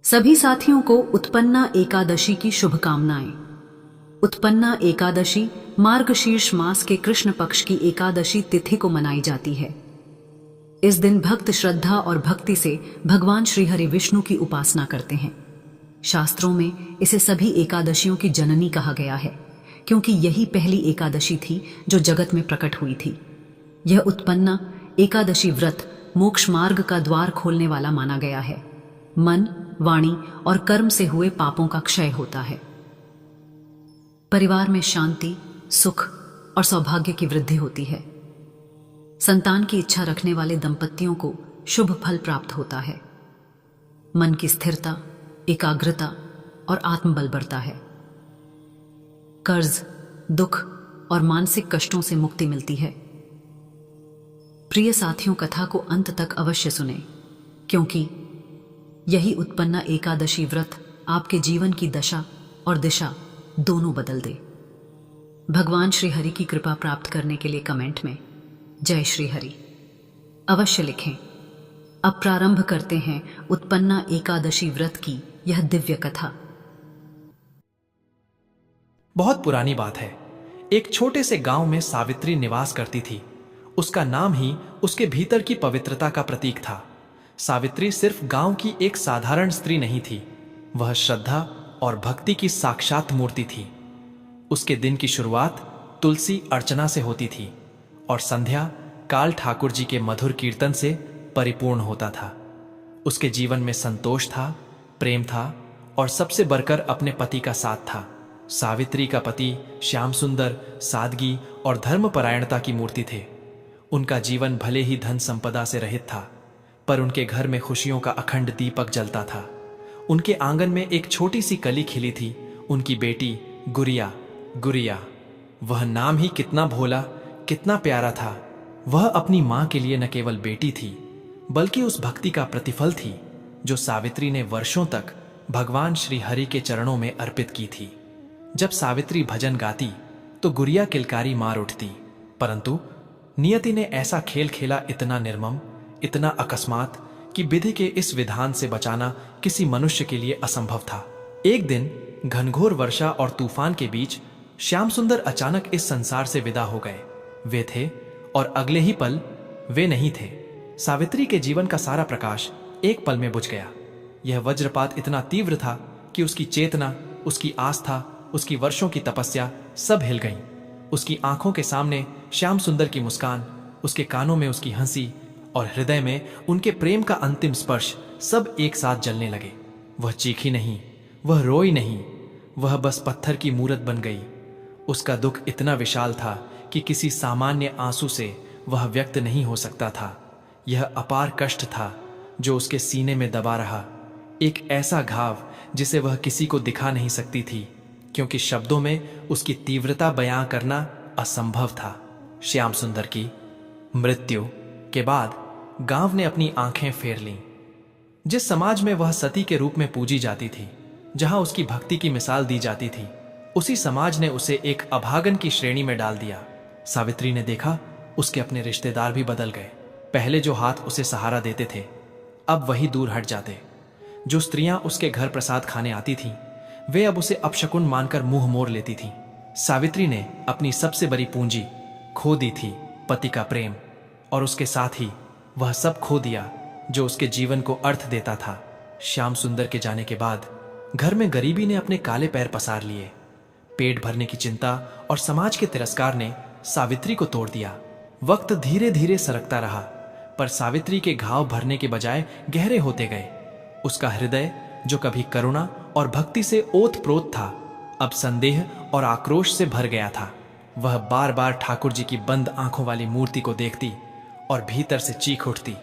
सभी साथियों को उत्पन्ना एकादशी की शुभकामनाएं। उत्पन्ना एकादशी मार्गशीर्ष मास के कृष्ण पक्ष की एकादशी तिथि को मनाई जाती है। इस दिन भक्त श्रद्धा और भक्ति से भगवान श्रीहरि विष्णु की उपासना करते हैं। शास्त्रों में इसे सभी एकादशियों की जननी कहा गया है, क्योंकि यही पहली एकादशी थी जो जगत में प्रकट हुई थी। यह उत्पन्ना एकादशी व्रत मोक्ष मार्ग का द्वार खोलने वाला माना गया है। मन, वाणी और कर्म से हुए पापों का क्षय होता है। परिवार में शांति, सुख और सौभाग्य की वृद्धि होती है। संतान की इच्छा रखने वाले दंपतियों को शुभ फल प्राप्त होता है। मन की स्थिरता, एकाग्रता और आत्मबल बढ़ता है। कर्ज, दुख और मानसिक कष्टों से मुक्ति मिलती है। प्रिय साथियों, कथा को अंत तक अवश्य सुने, क्योंकि यही उत्पन्ना एकादशी व्रत आपके जीवन की दशा और दिशा दोनों बदल दे। भगवान श्री हरि की कृपा प्राप्त करने के लिए कमेंट में जय श्री हरि अवश्य लिखें। अब प्रारंभ करते हैं उत्पन्ना एकादशी व्रत की यह दिव्य कथा। बहुत पुरानी बात है। एक छोटे से गांव में सावित्री निवास करती थी। उसका नाम ही उसके भीतर की पवित्रता का प्रतीक था। सावित्री सिर्फ गांव की एक साधारण स्त्री नहीं थी, वह श्रद्धा और भक्ति की साक्षात मूर्ति थी। उसके दिन की शुरुआत तुलसी अर्चना से होती थी और संध्या काल ठाकुर जी के मधुर कीर्तन से परिपूर्ण होता था। उसके जीवन में संतोष था, प्रेम था और सबसे बढ़कर अपने पति का साथ था। सावित्री का पति श्याम सुंदर सादगी और धर्मपरायणता की मूर्ति थे। उनका जीवन भले ही धन संपदा से रहित था, पर उनके घर में खुशियों का अखंड दीपक जलता था। उनके आंगन में एक छोटी सी कली खिली थी, उनकी बेटी गुड़िया। गुड़िया, वह नाम ही कितना भोला, कितना प्यारा था। वह अपनी मां के लिए न केवल बेटी थी, बल्कि उस भक्ति का प्रतिफल थी जो सावित्री ने वर्षों तक भगवान श्री हरि के चरणों में अर्पित की थी। जब सावित्री भजन गाती तो गुड़िया किलकारी मार उठती, परंतु नियति ने ऐसा खेल खेला, इतना निर्मम, इतना अकस्मात कि विधि के इस विधान से बचाना किसी मनुष्य के लिए असंभव था। एक दिन घनघोर वर्षा और तूफान के बीच श्याम सुंदर अचानक इस संसार से विदा हो गए। वे थे और अगले ही पल वे नहीं थे। सावित्री के जीवन का सारा प्रकाश एक पल में बुझ गया। यह वज्रपात इतना तीव्र था कि उसकी चेतना, उसकी आस्था, उसकी वर्षों की तपस्या सब हिल गईं। उसकी आंखों के सामने श्याम सुंदर की मुस्कान, उसके कानों में उसकी हंसी और हृदय में उनके प्रेम का अंतिम स्पर्श सब एक साथ जलने लगे। वह चीखी नहीं, वह रोई नहीं, वह बस पत्थर की मूरत बन गई। उसका दुख इतना विशाल था कि किसी सामान्य आंसू से वह व्यक्त नहीं हो सकता था। यह अपार कष्ट था जो उसके सीने में दबा रहा, एक ऐसा घाव जिसे वह किसी को दिखा नहीं सकती थी, क्योंकि शब्दों में उसकी तीव्रता बयां करना असंभव था। श्याम सुंदर की मृत्यु के बाद गांव ने अपनी आंखें फेर लीं। जिस समाज में वह सती के रूप में पूजी जाती थी, जहां उसकी भक्ति की मिसाल दी जाती थी, उसी समाज ने उसे एक अभागन की श्रेणी में डाल दिया। सावित्री ने देखा उसके अपने रिश्तेदार भी बदल गए। पहले जो हाथ उसे सहारा देते थे, अब वही दूर हट जाते। जो स्त्रियां उसके घर प्रसाद खाने आती थीं, वे अब उसे अपशकुन मानकर मुंह मोड़ लेती थीं। सावित्री ने अपनी सबसे बड़ी पूंजी खो दी थी, पति का प्रेम, और उसके साथ ही वह सब खो दिया जो उसके जीवन को अर्थ देता था। श्याम सुंदर के जाने के बाद घर में गरीबी ने अपने काले पैर पसार लिए। पेट भरने की चिंता और समाज के तिरस्कार ने सावित्री को तोड़ दिया। वक्त धीरे धीरे सरकता रहा, पर सावित्री के घाव भरने के बजाय गहरे होते गए। उसका हृदय, जो कभी करुणा और भक्ति से ओत प्रोत था, अब संदेह और आक्रोश से भर गया था। वह बार बार ठाकुर जी की बंद आंखों वाली मूर्ति को देखती और भीतर से चीख उठती,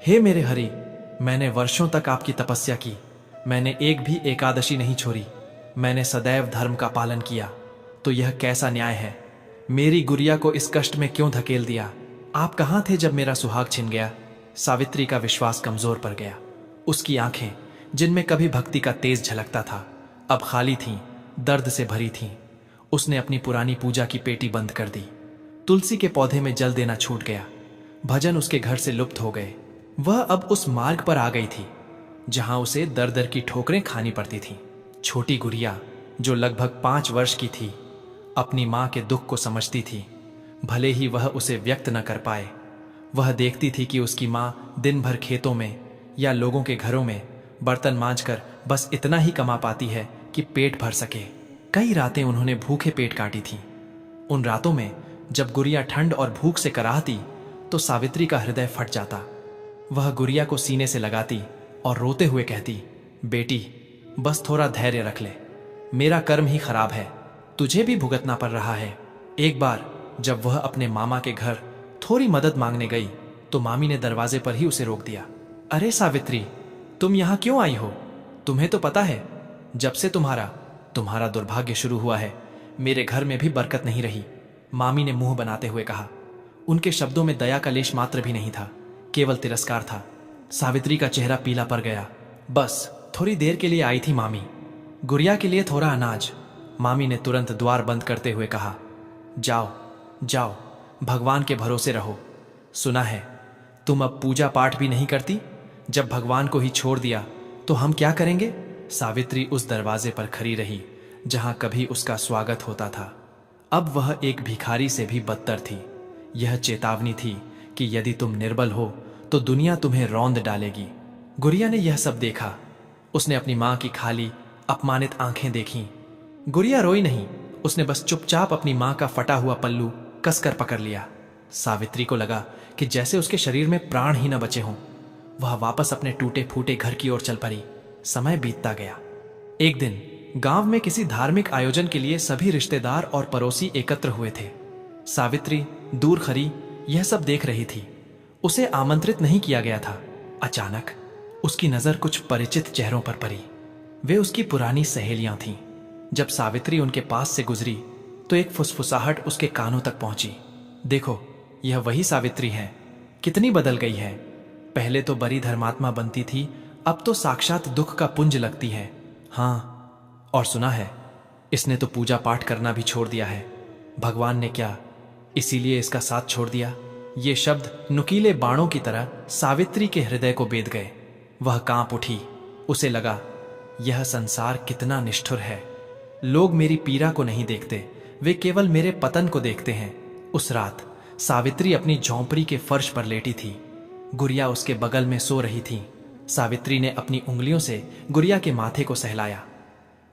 हे मेरे हरि, मैंने वर्षों तक आपकी तपस्या की, मैंने एक भी एकादशी नहीं छोड़ी, मैंने सदैव धर्म का पालन किया, तो यह कैसा न्याय है? मेरी गुड़िया को इस कष्ट में क्यों धकेल दिया? आप कहाँ थे जब मेरा सुहाग छिन गया? सावित्री का विश्वास कमजोर पड़ गया। उसकी आंखें, जिनमें कभी भक्ति का तेज झलकता था, अब खाली थीं, दर्द से भरी थीं। उसने अपनी पुरानी पूजा की पेटी बंद कर दी। तुलसी के पौधे में जल देना छूट गया। भजन उसके घर से लुप्त हो गए। वह अब उस मार्ग पर आ गई थी जहां उसे दर दर की ठोकरें खानी पड़ती थीं। छोटी गुड़िया, जो लगभग 5 वर्ष की थी, अपनी मां के दुख को समझती थी, भले ही वह उसे व्यक्त न कर पाए। वह देखती थी कि उसकी मां दिन भर खेतों में या लोगों के घरों में बर्तन मांजकर बस इतना ही कमा पाती है कि पेट भर सके। कई रातें उन्होंने भूखे पेट काटी थीं। उन रातों में जब गुड़िया ठंड और भूख से कराहती तो सावित्री का हृदय फट जाता। वह गुड़िया को सीने से लगाती और रोते हुए कहती, बेटी, बस थोड़ा धैर्य रख ले, मेरा कर्म ही खराब है, तुझे भी भुगतना पड़ रहा है। एक बार जब वह अपने मामा के घर थोड़ी मदद मांगने गई तो मामी ने दरवाजे पर ही उसे रोक दिया। अरे सावित्री, तुम यहां क्यों आई हो? तुम्हें तो पता है, जब से तुम्हारा दुर्भाग्य शुरू हुआ है, मेरे घर में भी बरकत नहीं रही। मामी ने मुंह बनाते हुए कहा। उनके शब्दों में दया का लेश मात्र भी नहीं था, केवल तिरस्कार था। सावित्री का चेहरा पीला पड़ गया। बस थोड़ी देर के लिए आई थी मामी, गुड़िया के लिए थोड़ा अनाज। मामी ने तुरंत द्वार बंद करते हुए कहा, जाओ जाओ, भगवान के भरोसे रहो। सुना है तुम अब पूजा पाठ भी नहीं करती। जब भगवान को ही छोड़ दिया तो हम क्या करेंगे? सावित्री उस दरवाजे पर खड़ी रही जहां कभी उसका स्वागत होता था। अब वह एक भिखारी से भी बदतर थी। यह चेतावनी थी कि यदि तुम निर्बल हो तो दुनिया तुम्हें रौंद डालेगी। गुड़िया ने यह सब देखा। उसने अपनी मां की खाली अपमानित आंखें देखीं। गुड़िया रोई नहीं, उसने बस चुपचाप अपनी मां का फटा हुआ पल्लू कसकर पकड़ लिया। सावित्री को लगा कि जैसे उसके शरीर में प्राण ही न बचे हों। वह वापस अपने टूटे फूटे घर की ओर चल पड़ी। समय बीतता गया। एक दिन गांव में किसी धार्मिक आयोजन के लिए सभी रिश्तेदार और पड़ोसी एकत्र हुए थे। सावित्री दूर खड़ी यह सब देख रही थी। उसे आमंत्रित नहीं किया गया था। अचानक उसकी नजर कुछ परिचित चेहरों पर पड़ी। वे उसकी पुरानी सहेलियां थीं। जब सावित्री उनके पास से गुजरी तो एक फुसफुसाहट उसके कानों तक पहुंची। देखो, यह वही सावित्री है। कितनी बदल गई है। पहले तो बड़ी धर्मात्मा बनती थी, अब तो साक्षात दुख का पुंज लगती है। हाँ, और सुना है इसने तो पूजा पाठ करना भी छोड़ दिया है। भगवान ने क्या इसीलिए इसका साथ छोड़ दिया? ये शब्द नुकीले बाणों की तरह सावित्री के हृदय को बेध गए। वह कांप उठी। उसे लगा, यह संसार कितना निष्ठुर है। लोग मेरी पीड़ा को नहीं देखते, वे केवल मेरे पतन को देखते हैं। उस रात सावित्री अपनी झोंपड़ी के फर्श पर लेटी थी। गुड़िया उसके बगल में सो रही थी। सावित्री ने अपनी उंगलियों से गुड़िया के माथे को सहलाया।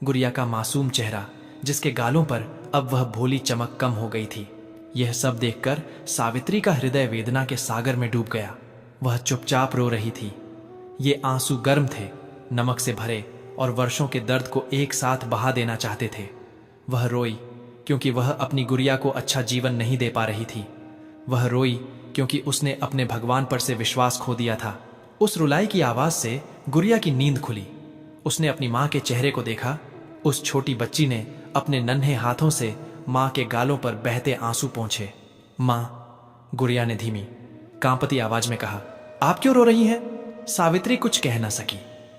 गुड़िया का मासूम चेहरा, जिसके गालों पर अब वह भोली चमक कम हो गई थी। यह सब देखकर सावित्री का हृदय वेदना के सागर में डूब गया। वह चुपचाप रो रही थी। ये आंसू गर्म थे, नमक से भरे और वर्षों के दर्द को एक साथ बहा देना चाहते थे। वह रोई क्योंकि वह अपनी गुड़िया को अच्छा जीवन नहीं दे पा रही थी। वह रोई क्योंकि उसने अपने भगवान पर से विश्वास खो दिया था। उस रुलाई की आवाज से गुड़िया की नींद खुली। उसने अपनी मां के चेहरे को देखा। उस छोटी बच्ची ने अपने नन्हे हाथों से मां के गालों पर बहते आंसू पोंछे। मां, गुड़िया ने धीमी कांपती आवाज में कहा, आप क्यों रो रही हैं? सावित्री कुछ कह न सकी,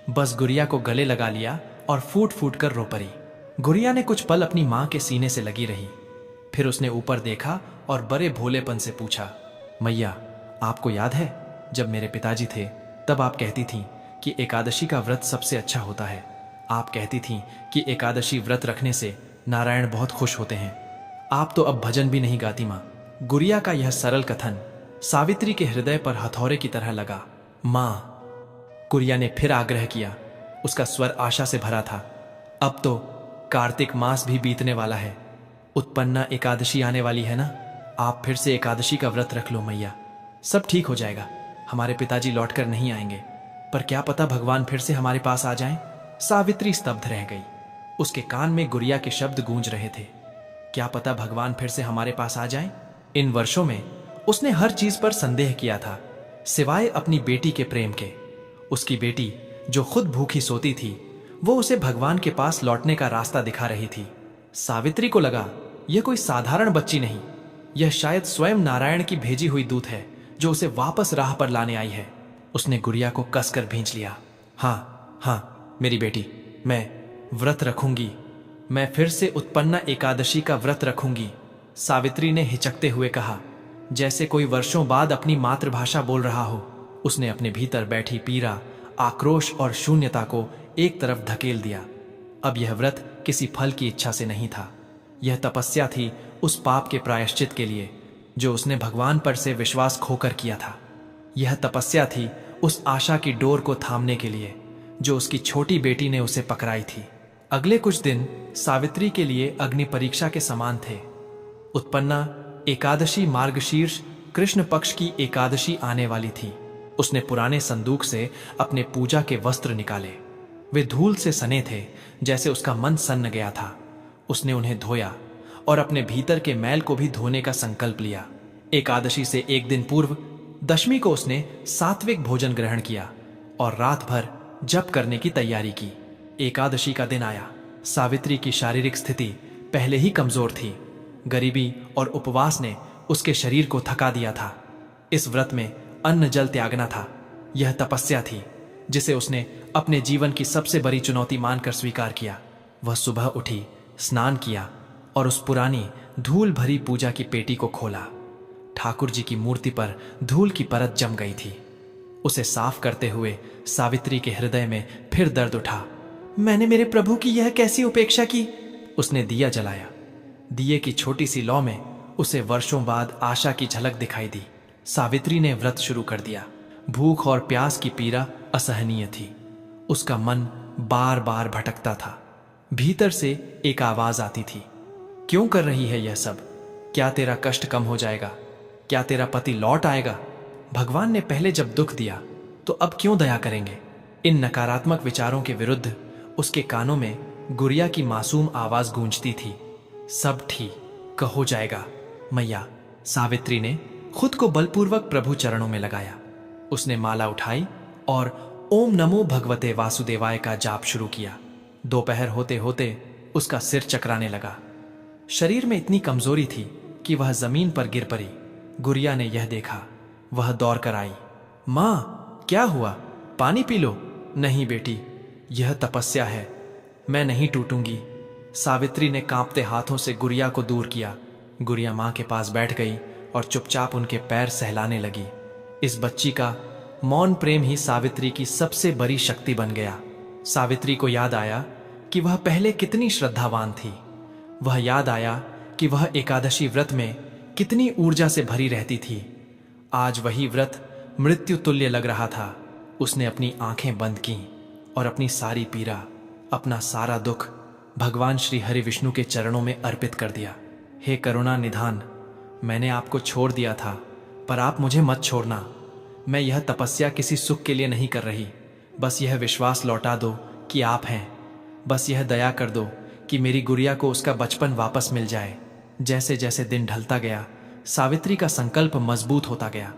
बस गुड़िया को गले लगा लिया और फूट फूट कर रो पड़ी। गुड़िया ने कुछ पल अपनी मां के सीने से लगी रही। फिर उसने ऊपर देखा और बड़े भोलेपन से पूछा, मैया, आपको याद है जब मेरे पिताजी थे तब आप कहती थीं कि एकादशी का व्रत सबसे अच्छा होता है। आप कहती थीं कि एकादशी व्रत रखने से नारायण बहुत खुश होते हैं। आप तो अब भजन भी नहीं गाती मां। गुड़िया का यह सरल कथन सावित्री के हृदय पर हथौड़े की तरह लगा। मां, गुड़िया ने फिर आग्रह किया। उसका स्वर आशा से भरा था। अब तो कार्तिक मास भी बीतने वाला है। उत्पन्ना एकादशी आने वाली है ना। आप फिर से एकादशी का व्रत रख लो मैया, सब ठीक हो जाएगा। हमारे पिताजी लौटकर नहीं आएंगे, पर क्या पता भगवान फिर से हमारे पास आ जाएं। सावित्री स्तब्ध रह गई। उसके कान में गुड़िया के शब्द गूंज रहे थे, क्या पता भगवान फिर से हमारे पास आ जाएं। इन वर्षों में उसने हर चीज पर संदेह किया था, सिवाय अपनी बेटी के प्रेम के। उसकी बेटी जो खुद भूखी सोती थी, वो उसे भगवान के पास लौटने का रास्ता दिखा रही थी। सावित्री को लगा, यह कोई साधारण बच्ची नहीं, यह शायद स्वयं नारायण की भेजी हुई दूत है जो उसे वापस राह पर लाने आई है। उसने गुड़िया को कसकर भींच लिया। हाँ हाँ मेरी बेटी, मैं व्रत रखूंगी। मैं फिर से उत्पन्ना एकादशी का व्रत रखूंगी। सावित्री ने हिचकते हुए कहा, जैसे कोई वर्षों बाद अपनी मातृभाषा बोल रहा हो। उसने अपने भीतर बैठी पीड़ा आक्रोश और शून्यता को एक तरफ धकेल दिया। अब यह व्रत किसी फल की इच्छा से नहीं था। यह तपस्या थी उस पाप के प्रायश्चित के लिए जो उसने भगवान पर से विश्वास खोकर किया था। यह तपस्या थी उस आशा की डोर को थामने के लिए जो उसकी छोटी बेटी ने उसे पकड़ाई थी। अगले कुछ दिन सावित्री के लिए अग्नि परीक्षा के समान थे। उत्पन्ना एकादशी मार्गशीर्ष कृष्ण पक्ष की एकादशी आने वाली थी। उसने पुराने संदूक से अपने पूजा के वस्त्र निकाले। वे धूल से सने थे, जैसे उसका मन सन्न गया था। उसने उन्हें धोया और अपने भीतर के मैल को भी धोने का संकल्प लिया। एकादशी से एक दिन पूर्व दशमी को उसने सात्विक भोजन ग्रहण किया और रात भर जप करने की तैयारी की। एकादशी का दिन आया। सावित्री की शारीरिक स्थिति पहले ही कमजोर थी। गरीबी और उपवास ने उसके शरीर को थका दिया था। इस व्रत में अन्न जल त्यागना था। यह तपस्या थी जिसे उसने अपने जीवन की सबसे बड़ी चुनौती मानकर स्वीकार किया। वह सुबह उठी, स्नान किया और उस पुरानी धूल भरी पूजा की पेटी को खोला। ठाकुर जी की मूर्ति पर धूल की परत जम गई थी। उसे साफ करते हुए सावित्री के हृदय में फिर दर्द उठा। मैंने मेरे प्रभु की यह कैसी उपेक्षा की। उसने दिया जलाया। दिए की छोटी सी लौ में उसे वर्षों बाद आशा की झलक दिखाई दी। सावित्री ने व्रत शुरू कर दिया। भूख और प्यास की पीड़ा असहनीय थी। उसका मन बार बार भटकता था। भीतर से एक आवाज आती थी, क्यों कर रही है यह सब? क्या तेरा कष्ट कम हो जाएगा? क्या तेरा पति लौट आएगा? भगवान ने पहले जब दुख दिया तो अब क्यों दया करेंगे? इन नकारात्मक विचारों के विरुद्ध उसके कानों में गुड़िया की मासूम आवाज गूंजती थी, सब ठीक हो जाएगा मैया। सावित्री ने खुद को बलपूर्वक प्रभु चरणों में लगाया। उसने माला उठाई और ओम नमो भगवते वासुदेवाय का जाप शुरू किया। दोपहर होते होते उसका सिर चकराने लगा। शरीर में इतनी कमजोरी थी कि वह जमीन पर गिर पड़ी। गुड़िया ने यह देखा। वह दौड़ कर आई। माँ, क्या हुआ? पानी पी लो। नहीं बेटी, यह तपस्या है, मैं नहीं टूटूंगी। सावित्री ने कांपते हाथों से गुड़िया को दूर किया। गुड़िया माँ के पास बैठ गई और चुपचाप उनके पैर सहलाने लगी। इस बच्ची का मौन प्रेम ही सावित्री की सबसे बड़ी शक्ति बन गया। सावित्री को याद आया कि वह पहले कितनी श्रद्धावान थी। वह याद आया कि वह एकादशी व्रत में कितनी ऊर्जा से भरी रहती थी। आज वही व्रत मृत्यु तुल्य लग रहा था। उसने अपनी आंखें बंद की और अपनी सारी पीड़ा, अपना सारा दुख भगवान श्री हरि विष्णु के चरणों में अर्पित कर दिया। हे करुणा निधान, मैंने आपको छोड़ दिया था, पर आप मुझे मत छोड़ना। मैं यह तपस्या किसी सुख के लिए नहीं कर रही। बस यह विश्वास लौटा दो कि आप हैं। बस यह दया कर दो कि मेरी गुड़िया को उसका बचपन वापस मिल जाए। जैसे जैसे दिन ढलता गया, सावित्री का संकल्प मजबूत होता गया।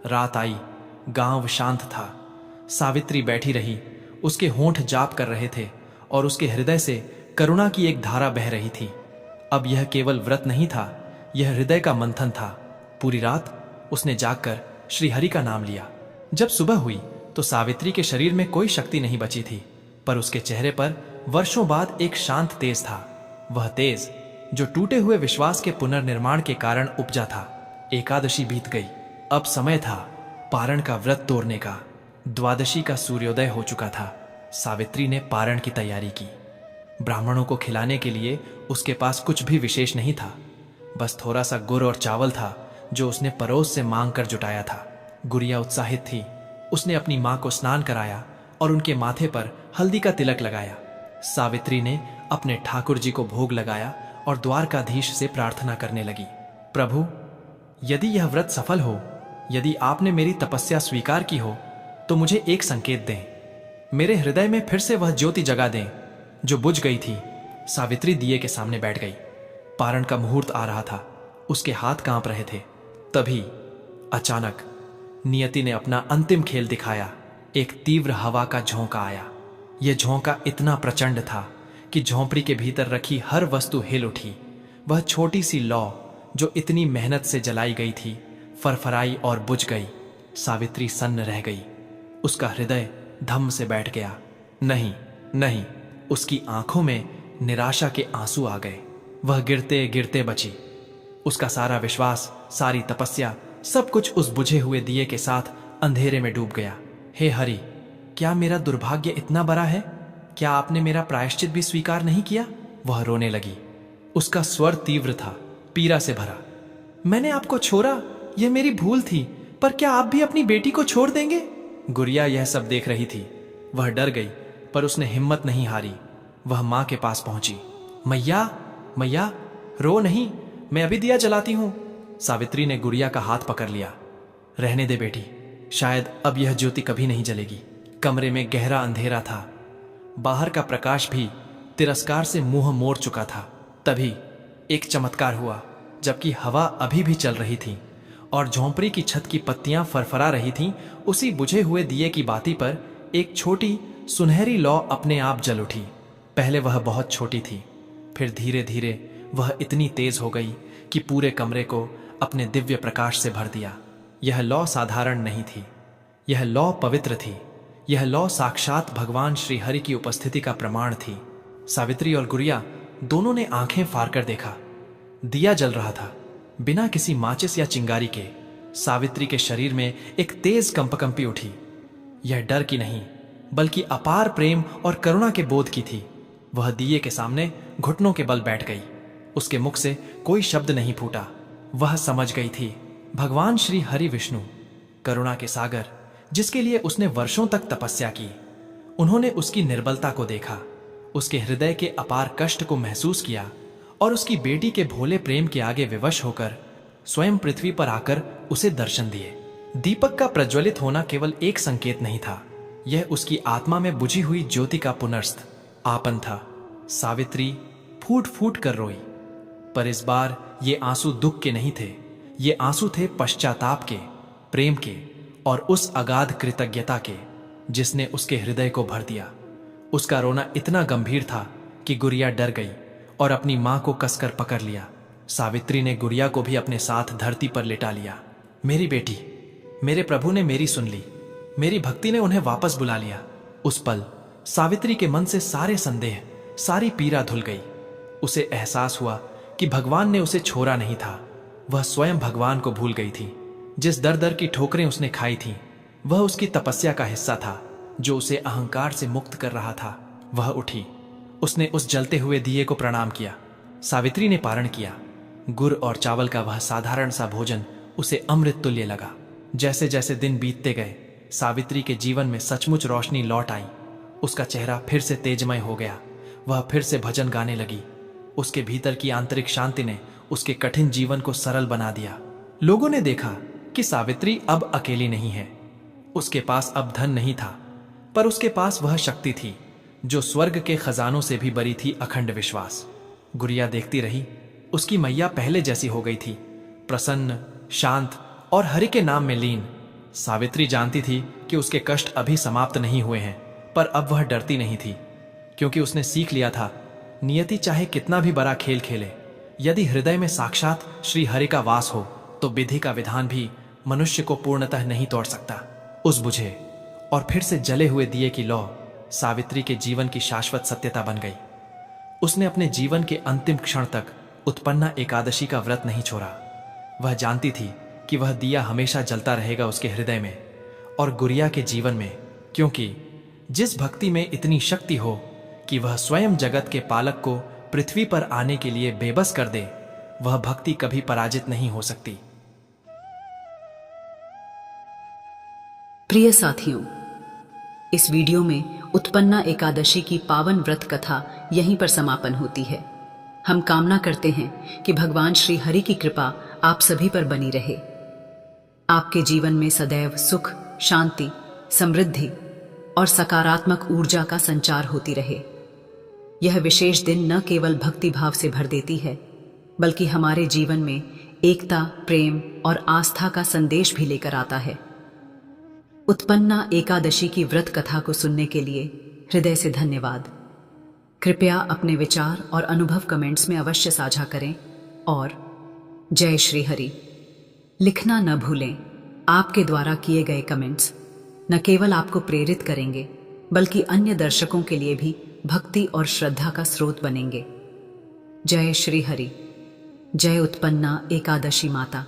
रात आई, गांव शांत था। सावित्री बैठी रही। उसके होंठ जाप कर रहे थे और उसके हृदय से करुणा की एक धारा बह रही थी। अब यह केवल व्रत नहीं था, यह हृदय का मंथन था। पूरी रात उसने जागकर श्री हरि का नाम लिया। जब सुबह हुई तो सावित्री के शरीर में कोई शक्ति नहीं बची थी, पर उसके चेहरे पर वर्षों बाद एक शांत तेज था। वह तेज जो टूटे हुए विश्वास के पुनर्निर्माण के कारण उपजा था। एकादशी बीत गई। अब समय था पारण का व्रत तोड़ने का। द्वादशी का सूर्योदय हो चुका था। सावित्री ने पारण की तैयारी की। ब्राह्मणों को खिलाने के लिए उसके पास कुछ भी विशेष नहीं था। बस थोड़ा सा गुड़ और चावल था जो उसने पड़ोस से मांग कर जुटाया था। गुड़िया उत्साहित थी। उसने अपनी मां को स्नान कराया और उनके माथे पर हल्दी का तिलक लगाया। सावित्री ने अपने ठाकुर जी को भोग लगाया और द्वारकाधीश से प्रार्थना करने लगी, प्रभु, यदि यह व्रत सफल हो, यदि आपने मेरी तपस्या स्वीकार की हो, तो मुझे एक संकेत दें। मेरे हृदय में फिर से वह ज्योति जगा दें जो बुझ गई थी। सावित्री दिए के सामने बैठ गई। पारण का मुहूर्त आ रहा था। उसके हाथ कांप रहे थे। तभी अचानक नियति ने अपना अंतिम खेल दिखाया। एक तीव्र हवा का झोंका आया। यह झोंका इतना प्रचंड था कि झोंपड़ी के भीतर रखी हर वस्तु हिल उठी। वह छोटी सी लौ जो इतनी मेहनत से जलाई गई थी, फरफराई और बुझ गई। सावित्री सन्न रह गई। उसका हृदय धम्म से बैठ गया। नहीं नहीं, उसकी आंखों में निराशा के आंसू आ गए। वह गिरते गिरते बची। उसका सारा विश्वास, सारी तपस्या, सब कुछ उस बुझे हुए दिए के साथ अंधेरे में डूब गया। हे हरि, क्या मेरा दुर्भाग्य इतना बड़ा है? क्या आपने मेरा प्रायश्चित भी स्वीकार नहीं किया? वह रोने लगी। उसका स्वर तीव्र था, पीड़ा से भरा। मैंने आपको छोड़ा, यह मेरी भूल थी, पर क्या आप भी अपनी बेटी को छोड़ देंगे? गुड़िया यह सब देख रही थी। वह डर गई, पर उसने हिम्मत नहीं हारी। वह मां के पास पहुंची। मैया, मैया, रो नहीं, मैं अभी दिया जलाती हूं। सावित्री ने गुड़िया का हाथ पकड़ लिया। रहने दे बेटी, शायद अब यह ज्योति कभी नहीं जलेगी। कमरे में गहरा अंधेरा था। बाहर का प्रकाश भी तिरस्कार से मुंह मोड़ चुका था। तभी एक चमत्कार हुआ। जबकि हवा अभी भी चल रही थी और झोंपड़ी की छत की पत्तियां फरफरा रही थीं, उसी बुझे हुए दिए की बाती पर एक छोटी सुनहरी लौ अपने आप जल उठी। पहले वह बहुत छोटी थी, फिर धीरे धीरे वह इतनी तेज हो गई कि पूरे कमरे को अपने दिव्य प्रकाश से भर दिया। यह लौ साधारण नहीं थी, यह लौ पवित्र थी। यह लौ साक्षात भगवान श्री हरि की उपस्थिति का प्रमाण थी। सावित्री और गुड़िया दोनों ने आंखें फाड़ कर देखा। दिया जल रहा था, बिना किसी माचिस या चिंगारी के। सावित्री के शरीर में एक तेज कंपकंपी उठी। यह डर की नहीं, बल्कि अपार प्रेम और करुणा के बोध की थी। वह दिए के सामने घुटनों के बल बैठ गई। उसके मुख से कोई शब्द नहीं फूटा। वह समझ गई थी, भगवान श्री हरि विष्णु, करुणा के सागर, जिसके लिए उसने वर्षों तक तपस्या की, उन्होंने उसकी निर्बलता को देखा, उसके हृदय के अपार कष्ट को महसूस किया और उसकी बेटी के भोले प्रेम के आगे विवश होकर स्वयं पृथ्वी पर आकर उसे दर्शन दिए। दीपक का प्रज्वलित होना केवल एक संकेत नहीं था, यह उसकी आत्मा में बुझी हुई ज्योति का पुनर्स्थ आपन था। सावित्री फूट फूट कर रोई, पर इस बार ये आंसू दुख के नहीं थे। ये आंसू थे पश्चाताप के, प्रेम के और उस अगाध कृतज्ञता के जिसने उसके हृदय को भर दिया। उसका रोना इतना गंभीर था कि गुड़िया डर गई और अपनी मां को कसकर पकड़ लिया। सावित्री ने गुड़िया को भी अपने साथ धरती पर लेटा लिया। मेरी बेटी, मेरे प्रभु ने मेरी सुन ली, मेरी भक्ति ने उन्हें वापस बुला लिया। उस पल सावित्री के मन से सारे संदेह, सारी पीड़ा धुल गई। उसे एहसास हुआ कि भगवान ने उसे छोड़ा नहीं था। वह स्वयं भगवान को भूल गई थी। जिस दर दर की ठोकरें उसने खाई थीं, वह उसकी तपस्या का हिस्सा था जो उसे अहंकार से मुक्त कर रहा था। वह उठी, उसने उस जलते हुए दिए को प्रणाम किया। सावित्री ने पारण किया। गुड़ और चावल का वह साधारण सा भोजन उसे अमृत तुल्य लगा। जैसे जैसे दिन बीतते गए, सावित्री के जीवन में सचमुच रोशनी लौट आई। उसका चेहरा फिर से तेजमय हो गया। वह फिर से भजन गाने लगी। उसके भीतर की आंतरिक शांति ने उसके कठिन जीवन को सरल बना दिया। लोगों ने देखा कि सावित्री अब अकेली नहीं है। उसके पास अब धन नहीं था, पर उसके पास वह शक्ति थी जो स्वर्ग के खजानों से भी बड़ी थी, अखंड विश्वास। गुड़िया देखती रही। उसकी मैया पहले जैसी हो गई थी, प्रसन्न, शांत और हरि के नाम में लीन। सावित्री जानती थी कि उसके कष्ट अभी समाप्त नहीं हुए हैं, पर अब वह डरती नहीं थी, क्योंकि उसने सीख लिया था, नियति चाहे कितना भी बड़ा खेल खेले, यदि हृदय में साक्षात श्री हरि का वास हो तो विधि का विधान भी मनुष्य को पूर्णतः नहीं तोड़ सकता। उस बुझे और फिर से जले हुए दिए की लौ सावित्री के जीवन की शाश्वत सत्यता बन गई। उसने अपने जीवन के अंतिम क्षण तक उत्पन्ना एकादशी का व्रत नहीं छोड़ा। वह जानती थी कि वह दिया हमेशा जलता रहेगा उसके हृदय में और गुड़िया के जीवन में, क्योंकि जिस भक्ति में इतनी शक्ति हो कि वह स्वयं जगत के पालक को पृथ्वी पर आने के लिए बेबस कर दे, वह भक्ति कभी पराजित नहीं हो सकती। प्रिय साथियों, इस वीडियो में उत्पन्ना एकादशी की पावन व्रत कथा यहीं पर समापन होती है। हम कामना करते हैं कि भगवान श्री हरि की कृपा आप सभी पर बनी रहे। आपके जीवन में सदैव सुख, शांति, समृद्धि और सकारात्मक ऊर्जा का संचार होती रहे। यह विशेष दिन न केवल भक्ति भाव से भर देती है, बल्कि हमारे जीवन में एकता, प्रेम और आस्था का संदेश भी लेकर आता है। उत्पन्ना एकादशी की व्रत कथा को सुनने के लिए हृदय से धन्यवाद। कृपया अपने विचार और अनुभव कमेंट्स में अवश्य साझा करें और जय श्री हरि लिखना न भूलें। आपके द्वारा किए गए कमेंट्स न केवल आपको प्रेरित करेंगे, बल्कि अन्य दर्शकों के लिए भी भक्ति और श्रद्धा का स्रोत बनेंगे। जय श्री हरि। जय उत्पन्ना एकादशी माता।